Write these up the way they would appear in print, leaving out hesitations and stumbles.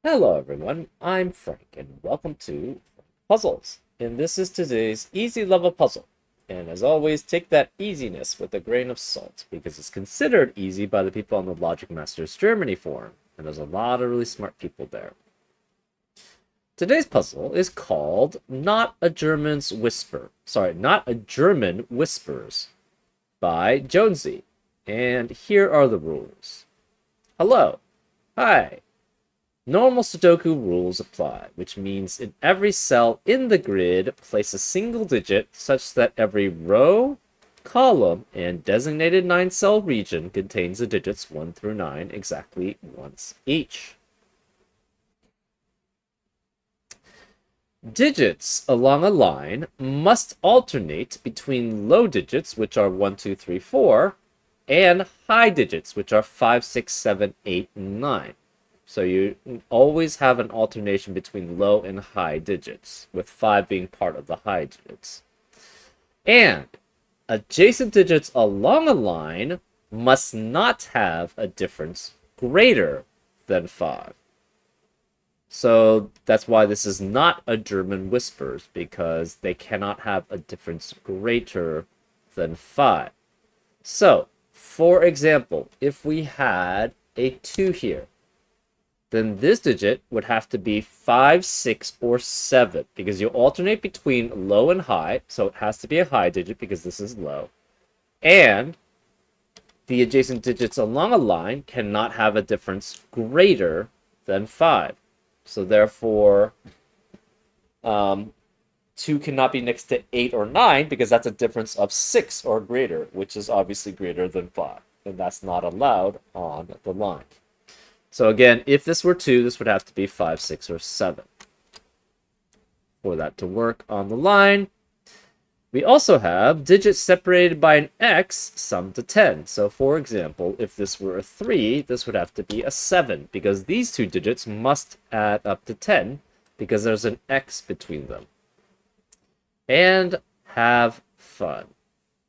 Hello everyone, I'm Frank and welcome to Puzzles. And this is today's easy level puzzle. And as always, take that easiness with a grain of salt because it's considered easy by the people on the Logic Masters Germany forum. And there's a lot of really smart people there. Today's puzzle is called Not a German's Whisper. Not a German Whispers by Jonesy. And here are the rules. Hello. Hi. Normal Sudoku rules apply, which means in every cell in the grid, place a single digit such that every row, column, and designated 9-cell region contains the digits 1 through 9 exactly once each. Digits along a line must alternate between low digits, which are 1, 2, 3, 4, and high digits, which are 5, 6, 7, 8, and 9. So you always have an alternation between low and high digits, with 5 being part of the high digits. And adjacent digits along a line must not have a difference greater than 5. So that's why this is not a German whispers, because they cannot have a difference greater than 5. So, for example, if we had a 2 here, then this digit would have to be 5, 6, or 7, because you alternate between low and high, so it has to be a high digit because this is low. And the adjacent digits along a line cannot have a difference greater than 5. So therefore, 2 cannot be next to 8 or 9 because that's a difference of 6 or greater, which is obviously greater than 5. And that's not allowed on the line. So again, if this were 2, this would have to be 5, 6, or 7 for that to work on the line. We also have digits separated by an x summed to 10. So for example, if this were a 3, this would have to be a 7 because these two digits must add up to 10 because there's an x between them. And have fun.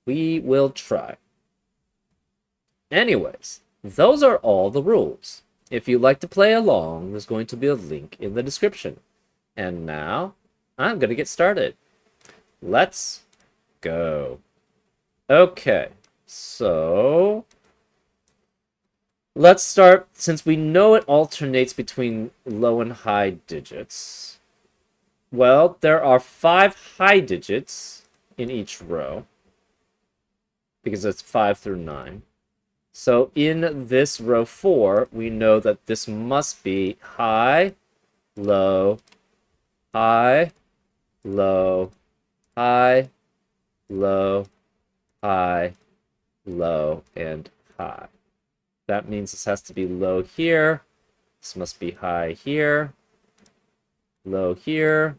We will try. Anyways, those are all the rules. If you'd like to play along, there's going to be a link in the description. And now, I'm going to get started. Let's go. Okay, so let's start. Since we know it alternates between low and high digits, well, there are 5 high digits in each row because it's 5 through 9. So in this row 4, we know that this must be high, low, high, low, high, low, high, low, and high. That means this has to be low here. This must be high here, low here,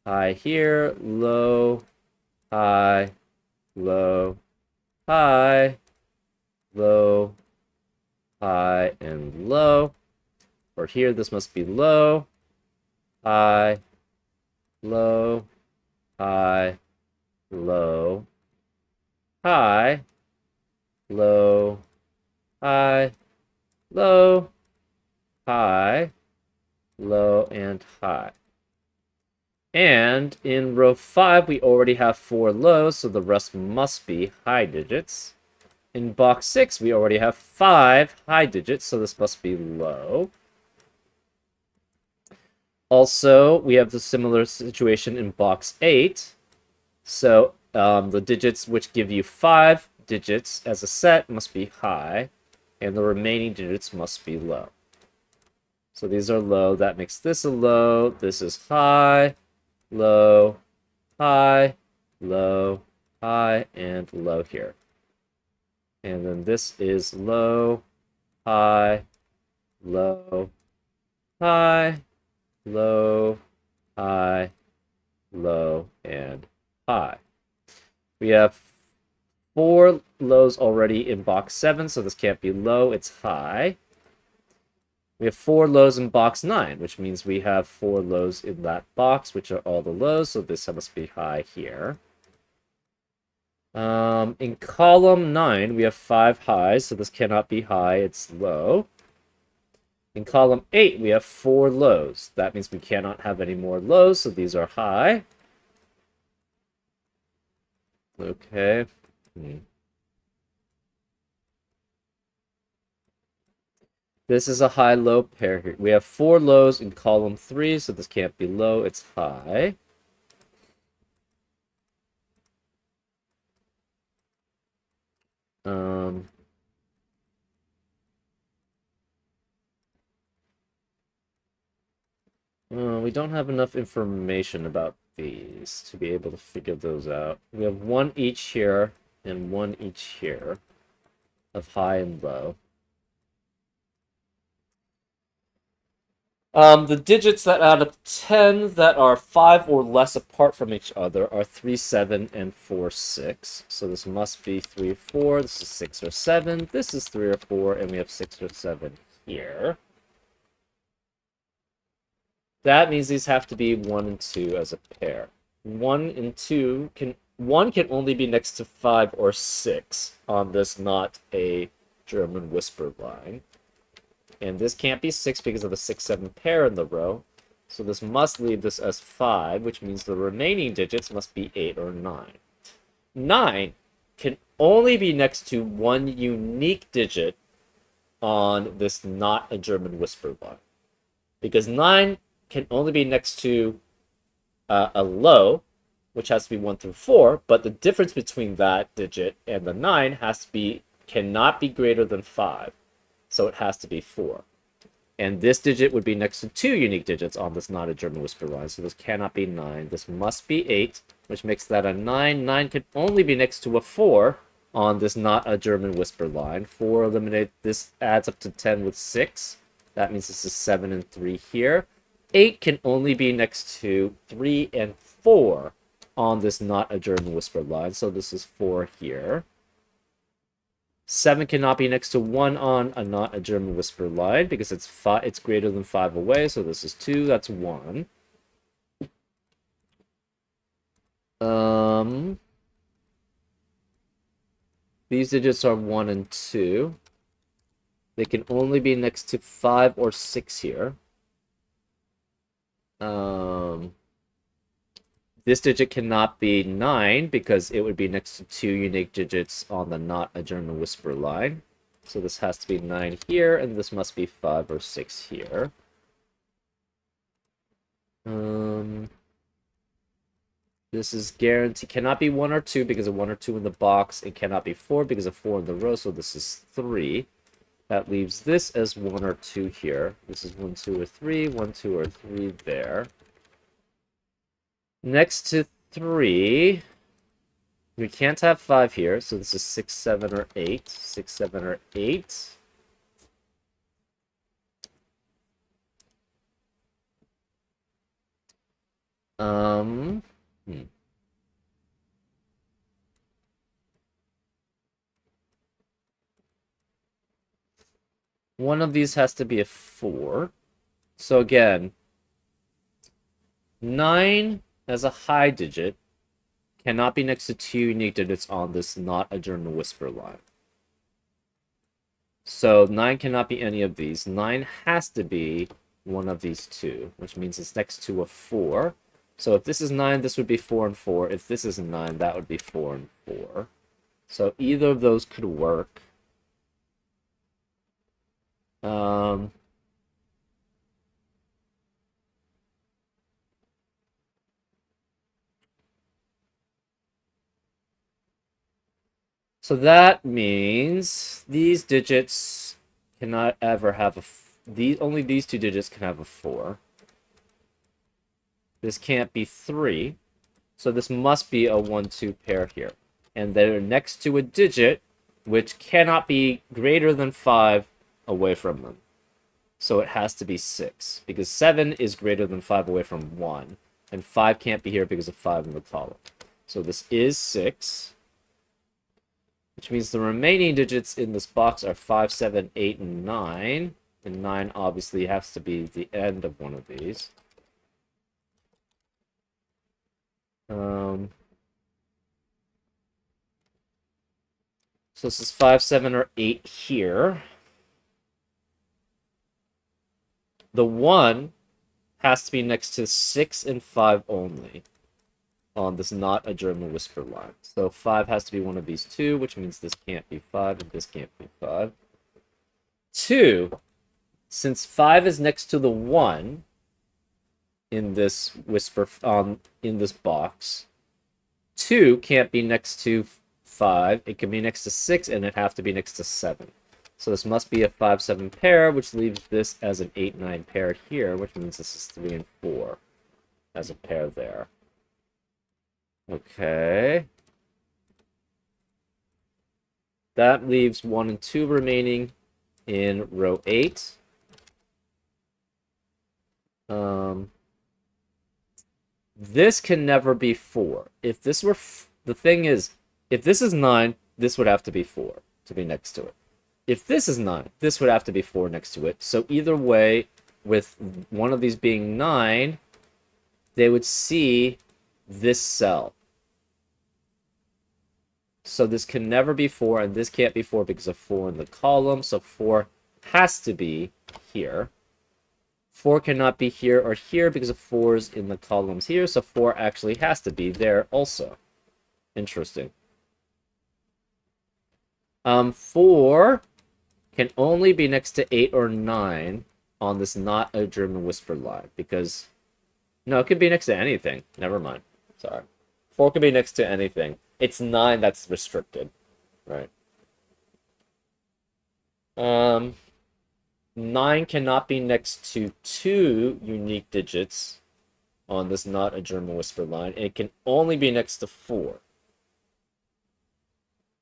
high here, low, high, low, high, low, high, and low. For here, this must be low, high, low, high, low, high, low, high, low, high, low, and high. And in row 5, we already have 4 lows, so the rest must be high digits. In box 6, we already have 5 high digits, so this must be low. Also, we have the similar situation in box 8. So the digits which give you 5 digits as a set must be high, and the remaining digits must be low. So these are low. That makes this a low. This is high, low, high, low, high, and low here. And then this is low, high, low, high, low, high, low, and high. We have 4 lows already in box 7, so this can't be low, it's high. We have 4 lows in box 9, which means we have 4 lows in that box, which are all the lows, so this must be high here. In column 9, we have 5 highs, so this cannot be high, it's low. In column 8, we have 4 lows. That means we cannot have any more lows, so these are high. Okay. This is a high-low pair here. We have 4 lows in column 3, so this can't be low, it's high. We don't have enough information about these to be able to figure those out. We have 1 each here and 1 each here of high and low. The digits that add up to 10 that are 5 or less apart from each other are 3, 7, and 4, 6. So this must be 3 or 4. This is 6 or 7. This is 3 or 4, and we have 6 or 7 here. That means these have to be 1 and 2 as a pair. 1 and 2 can... 1 can only be next to 5 or 6 on this not a German whisper line. And this can't be 6 because of the 6, 7 pair in the row. So this must leave this as 5, which means the remaining digits must be 8 or 9. 9 can only be next to one unique digit on this not a German whisper line. Because 9 can only be next to a low, which has to be 1 through 4, but the difference between that digit and the 9 cannot be greater than 5. So it has to be 4. And this digit would be next to 2 unique digits on this not a German whisper line. So this cannot be 9. This must be 8, which makes that a 9. 9 can only be next to a 4 on this not a German whisper line. 4 eliminate. This adds up to 10 with 6. That means this is 7 and 3 here. 8 can only be next to 3 and 4 on this not a German whisper line. So this is 4 here. 7 cannot be next to 1 on a not a German whisper line because it's greater than 5 away, so this is 2, that's 1. These digits are 1 and 2. They can only be next to 5 or 6 here. This digit cannot be 9 because it would be next to 2 unique digits on the not a German whisper line. So this has to be 9 here, and this must be 5 or 6 here. This is guaranteed. Cannot be 1 or 2 because of 1 or 2 in the box. It cannot be 4 because of 4 in the row, so this is 3. That leaves this as 1 or 2 here. This is 1, 2, or 3. 1, 2, or 3 there. Next to 3, we can't have 5 here, so this is 6, 7, or 8. 6, 7, or 8. One of these has to be a 4. So again, 9 as a high digit cannot be next to 2 unique digits on this not a German whisper line. So 9 cannot be any of these. 9 has to be one of these 2, which means it's next to a 4. So if this is 9, this would be 4 and 4. If this is 9, that would be 4 and 4. So either of those could work. So that means these digits cannot ever have only these 2 digits can have a 4. This can't be 3. So this must be a 1, 2 pair here. And they're next to a digit which cannot be greater than 5 away from them. So it has to be 6, because 7 is greater than 5 away from 1, and 5 can't be here because of 5 in the column. So this is 6, which means the remaining digits in this box are 5, 7, 8, and 9, and 9 obviously has to be the end of one of these. So this is 5, 7, or 8 here. the 1 has to be next to 6 and 5 only on this not a German whisper line. So 5 has to be one of these two, which means this can't be 5 and this can't be 5. 2, since 5 is next to the 1 in this whisper in this box, 2 can't be next to 5. It can be next to 6, and it have to be next to 7. So this must be a 5-7 pair, which leaves this as an 8-9 pair here, which means this is 3 and 4 as a pair there. Okay. That leaves 1 and 2 remaining in row 8. This can never be 4. If this were... the thing is, if this is 9, this would have to be 4 to be next to it. If this is 9, this would have to be 4 next to it. So either way, with one of these being 9, they would see this cell. So this can never be 4, and this can't be 4 because of 4 in the column. So 4 has to be here. 4 cannot be here or here because of 4's in the columns here. So 4 actually has to be there also. Interesting. 4 can only be next to 8 or 9 on this not a German whisper line. Because, no, it could be next to anything. Never mind. Sorry. 4 can be next to anything. It's 9 that's restricted. Right. 9 cannot be next to 2 unique digits on this not a German whisper line. And it can only be next to 4.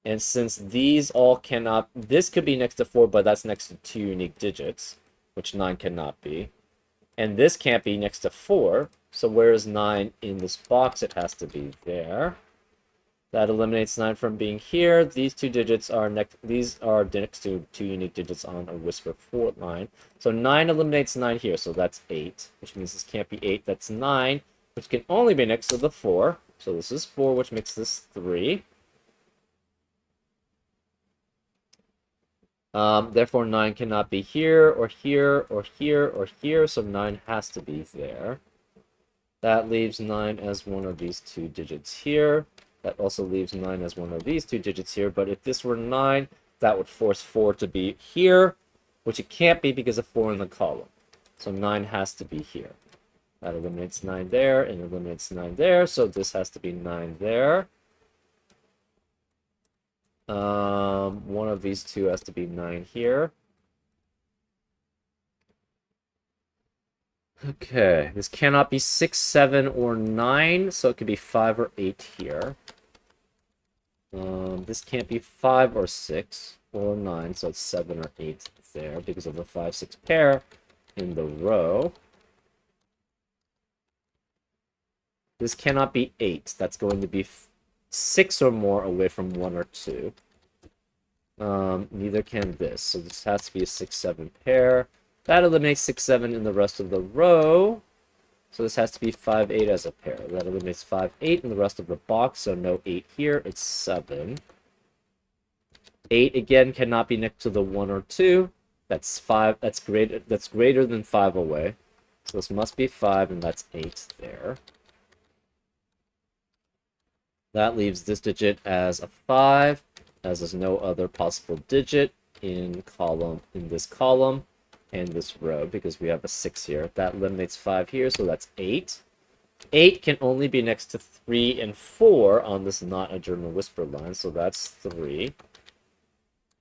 And since these all cannot... this could be next to 4, but that's next to 2 unique digits, which 9 cannot be. And this can't be next to 4, so where is 9 in this box? It has to be there. That eliminates 9 from being here. These two digits are next... these are next to 2 unique digits on a whisper 4 line. So 9 eliminates 9 here, so that's 8, which means this can't be 8. That's 9, which can only be next to the 4. So this is 4, which makes this 3. Therefore, 9 cannot be here, or here, or here, or here, so 9 has to be there. That leaves 9 as one of these two digits here. That also leaves 9 as one of these two digits here, but if this were 9, that would force 4 to be here, which it can't be because of 4 in the column. So 9 has to be here. That eliminates 9 there, and eliminates 9 there, so this has to be 9 there. One of these two has to be 9 here. Okay, this cannot be 6, 7, or 9, so it could be 5 or 8 here. This can't be 5 or 6 or 9, so it's 7 or 8 there because of the 5, 6 pair in the row. This cannot be 8. That's going to be 6 or more away from 1 or 2. Neither can this, so this has to be a 6, 7 pair. That eliminates 6, 7 in the rest of the row. So this has to be 5, 8 as a pair. That eliminates 5, 8 in the rest of the box, so no 8 here. It's 7. 8 again cannot be next to the 1 or 2. That's 5. That's greater than 5 away. So this must be 5, and that's 8 there. That leaves this digit as a 5, as there's no other possible digit in this column and this row, because we have a 6 here. That eliminates 5 here, so that's 8. 8 can only be next to 3 and 4 on this not a German whisper line, so that's 3.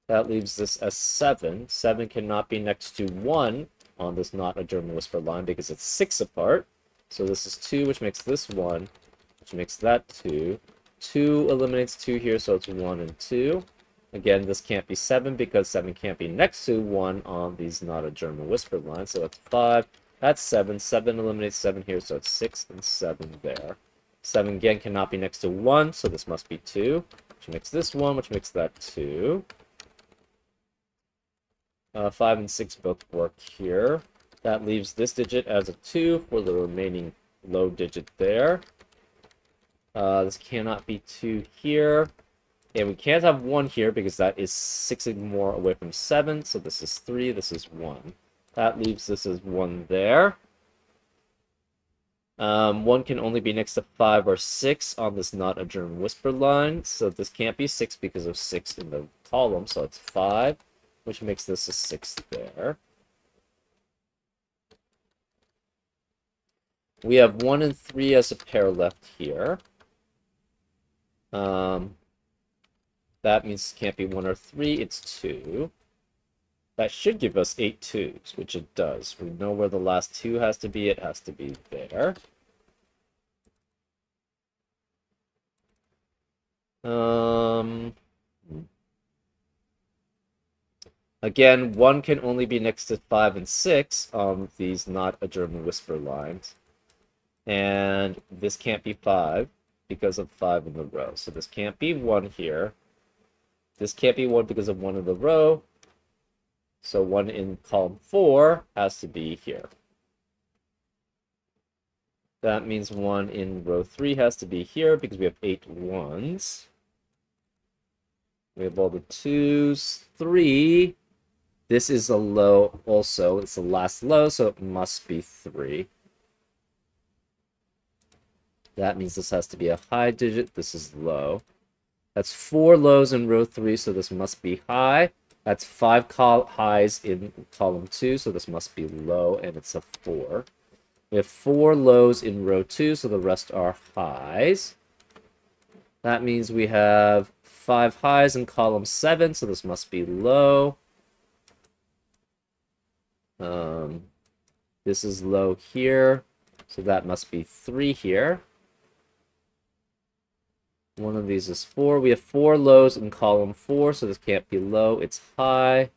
That leaves this as 7. 7 cannot be next to 1 on this not a German whisper line because it's 6 apart. So this is 2, which makes this 1, which makes that 2. 2 eliminates 2 here, so it's 1 and 2. Again, this can't be 7 because 7 can't be next to 1 on these not a German whisper line, so it's 5. That's 7. 7 eliminates 7 here, so it's 6 and 7 there. 7 again cannot be next to 1, so this must be 2, which makes this 1, which makes that 2. 5 and 6 both work here. That leaves this digit as a 2 for the remaining low digit there. This cannot be 2 here. And we can't have 1 here because that is 6 and more away from 7. So this is 3, this is 1. That leaves this as 1 there. 1 can only be next to 5 or 6 on this not a German whisper line. So this can't be 6 because of 6 in the column. So it's 5, which makes this a 6 there. We have 1 and 3 as a pair left here. That means it can't be 1 or 3, it's 2. That should give us 8 2s, which it does. We know where the last 2 has to be. It has to be there. Again, 1 can only be next to 5 and 6 on these not a German whisper lines. And this can't be 5 because of 5 in the row. So this can't be 1 here. This can't be 1 because of 1 in the row. So 1 in column 4 has to be here. That means 1 in row 3 has to be here because we have 8 1s. We have all the 2s. 3. This is a low also. It's the last low, so it must be 3. That means this has to be a high digit. This is low. That's 4 lows in row 3, so this must be high. That's 5 highs in column 2, so this must be low, and it's a 4. We have 4 lows in row 2, so the rest are highs. That means we have 5 highs in column 7, so this must be low. This is low here, so that must be 3 here. One of these is 4. We have 4 lows in column 4, so this can't be low. It's high.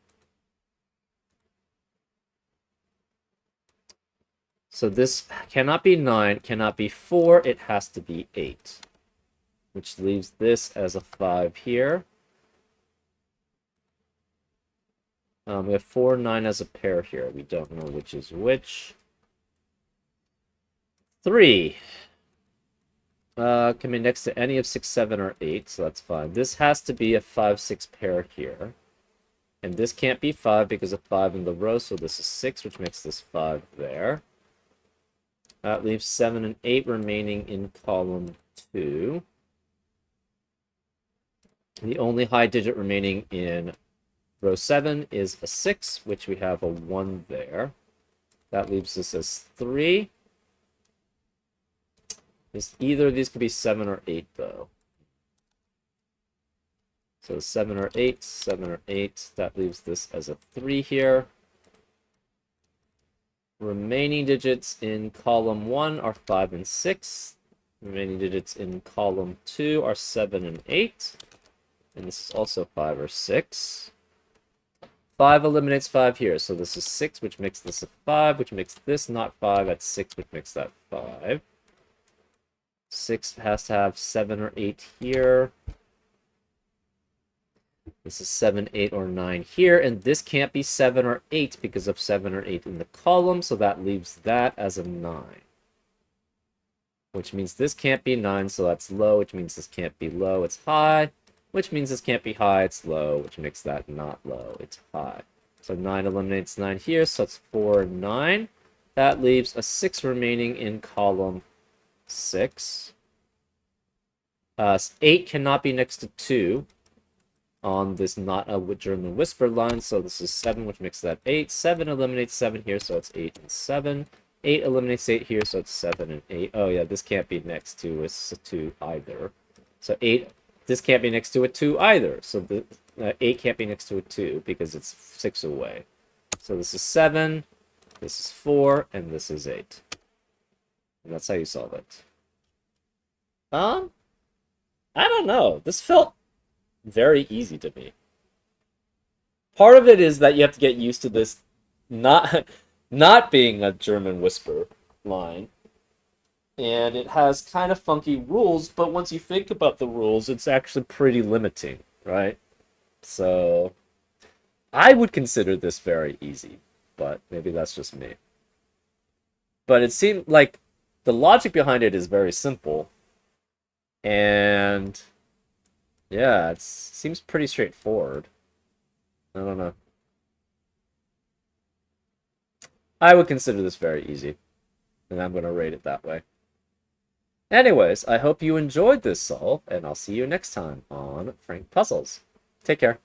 So this cannot be 9, cannot be 4. It has to be 8, which leaves this as a 5 here. We have 4 and 9 as a pair here. We don't know which is which. 3. Can be next to any of 6, 7, or 8, so that's fine. This has to be a 5, 6 pair here. And this can't be 5 because of 5 in the row, so this is 6, which makes this 5 there. That leaves 7 and 8 remaining in column 2. The only high digit remaining in row 7 is a 6, which we have a 1 there. That leaves us as 3. Either of these could be 7 or 8, though. So 7 or 8, 7 or 8. That leaves this as a 3 here. Remaining digits in column 1 are 5 and 6. Remaining digits in column 2 are 7 and 8. And this is also 5 or 6. 5 eliminates 5 here, so this is 6, which makes this a 5, which makes this not 5. That's 6, which makes that 5. 6 has to have 7 or 8 here. This is 7, 8, or 9 here, and this can't be 7 or 8 because of 7 or 8 in the column, so that leaves that as a 9. Which means this can't be 9, so that's low, which means this can't be low, it's high. Which means this can't be high, it's low, which makes that not low, it's high. So 9 eliminates 9 here, so that's 4 and 9. That leaves a 6 remaining in column 6. 8 cannot be next to 2 on this not a German whisper line, so this is 7, which makes that 8. 7 eliminates 7 here, so it's 8 and 7. 8 eliminates 8 here, so it's 7 and 8. Oh yeah, this can't be next to a 2 either. So 8, this can't be next to a 2 either. So the 8 can't be next to a 2 because it's 6 away. So this is 7, this is 4, and this is 8. And that's how you solve it. I don't know. This felt very easy to me. Part of it is that you have to get used to this not being a German whisper line. And it has kind of funky rules, but once you think about the rules, it's actually pretty limiting, right? So I would consider this very easy, but maybe that's just me. But it seemed like the logic behind it is very simple. And yeah, it seems pretty straightforward. I don't know. I would consider this very easy, and I'm going to rate it that way. Anyways, I hope you enjoyed this solve, and I'll see you next time on Frank Puzzles. Take care.